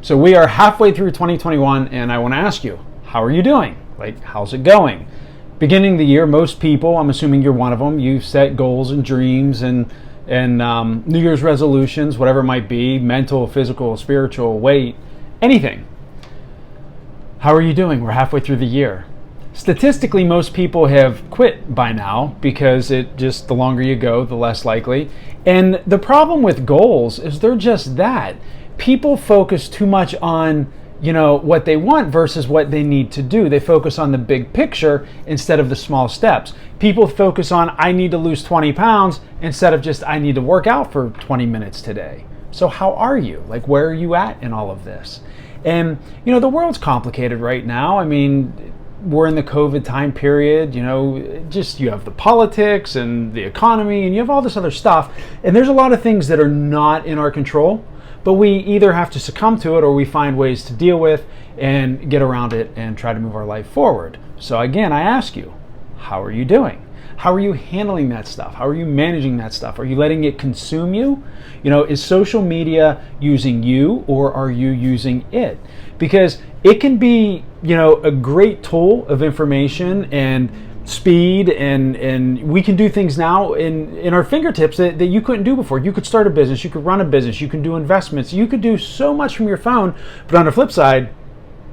So we are halfway through 2021, and I want to ask you, how are you doing? Like, how's it going? Beginning of the year, most people, I'm assuming you're one of them, you set goals and dreams and New Year's resolutions, whatever it might be, mental, physical, spiritual, weight, anything. How are you doing? We're halfway through the year. Statistically, most people have quit by now because the longer you go, the less likely. And the problem with goals is they're just that. People focus too much on, what they want versus what they need to do. They focus on the big picture instead of the small steps. People focus on, I need to lose 20 pounds instead of just, I need to work out for 20 minutes today. So how are you? Like, where are you at in all of this? And, the world's complicated right now. I mean, we're in the COVID time period, you have the politics and the economy and you have all this other stuff. And there's a lot of things that are not in our control. But we either have to succumb to it or we find ways to deal with and get around it and try to move our life forward. So again, I ask you, how are you doing? How are you handling that stuff? How are you managing that stuff? Are you letting it consume you? Is social media using you or are you using it? Because it can be, a great tool of information and speed and we can do things now in our fingertips that you couldn't do before. You could start a business, you could run a business, you can do investments, you could do so much from your phone. But on the flip side,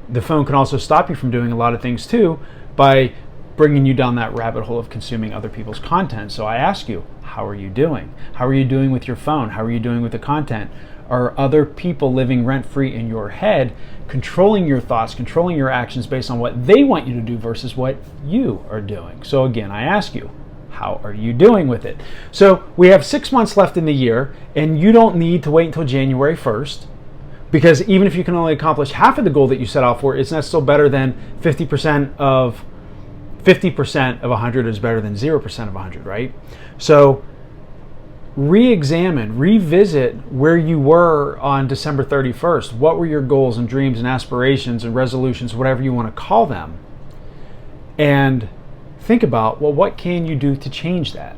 the phone can also stop you from doing a lot of things too by bringing you down that rabbit hole of consuming other people's content. So I ask you, how are you doing? How are you doing with your phone? How are you doing with the content? Are other people living rent-free in your head, controlling your thoughts, controlling your actions based on what they want you to do versus what you are doing? So again, I ask you, how are you doing with it? So we have 6 months left in the year, and you don't need to wait until January 1st, because even if you can only accomplish half of the goal that you set out for, it's not still better than 50% of 100 is better than 0% of 100, right? So re-examine, revisit where you were on December 31st. What were your goals and dreams and aspirations and resolutions, whatever you want to call them? And think about, well, what can you do to change that?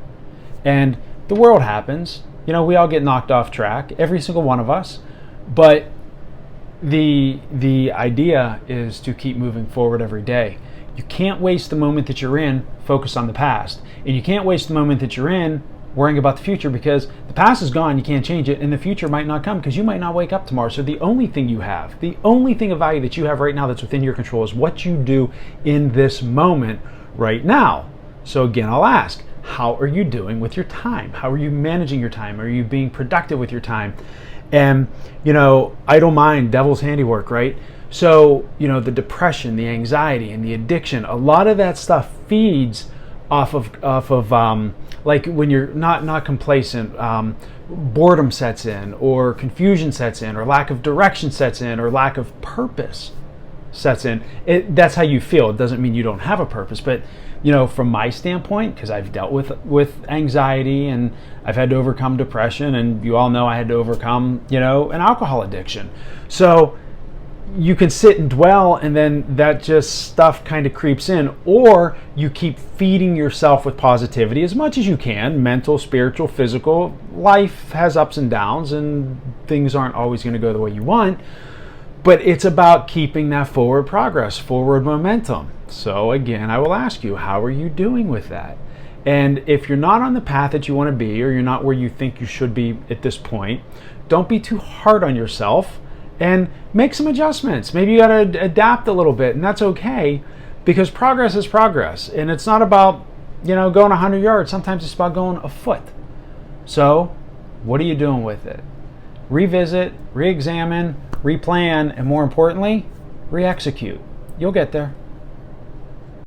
And the world happens. We all get knocked off track, every single one of us. But the idea is to keep moving forward every day. You can't waste the moment that you're in focused on the past. And you can't waste the moment that you're in worrying about the future, because the past is gone, you can't change it, and the future might not come because you might not wake up tomorrow. So the only thing of value that you have right now that's within your control is what you do in this moment right now. So again, I'll ask, how are you doing with your time? How are you managing your time? Are you being productive with your time? And, idle mind, devil's handiwork, right? So, the depression, the anxiety, and the addiction, a lot of that stuff feeds off of like when you're not complacent, boredom sets in, or confusion sets in, or lack of direction sets in, or lack of purpose sets in. That's how you feel. It doesn't mean you don't have a purpose, but from my standpoint, because I've dealt with anxiety and I've had to overcome depression, and you all know I had to overcome an alcohol addiction. So you can sit and dwell, and then that just stuff kind of creeps in, or you keep feeding yourself with positivity as much as you can, mental, spiritual, physical. Life has ups and downs, and things aren't always going to go the way you want, but it's about keeping that forward progress, forward momentum. So again, I will ask you, how are you doing with that? And if you're not on the path that you want to be, or you're not where you think you should be at this point, don't be too hard on yourself. And make some adjustments. Maybe you got to adapt a little bit, and that's okay, because progress is progress. And it's not about, going 100 yards. Sometimes it's about going a foot. So what are you doing with it? Revisit, re-examine, replan, and more importantly, re-execute. You'll get there.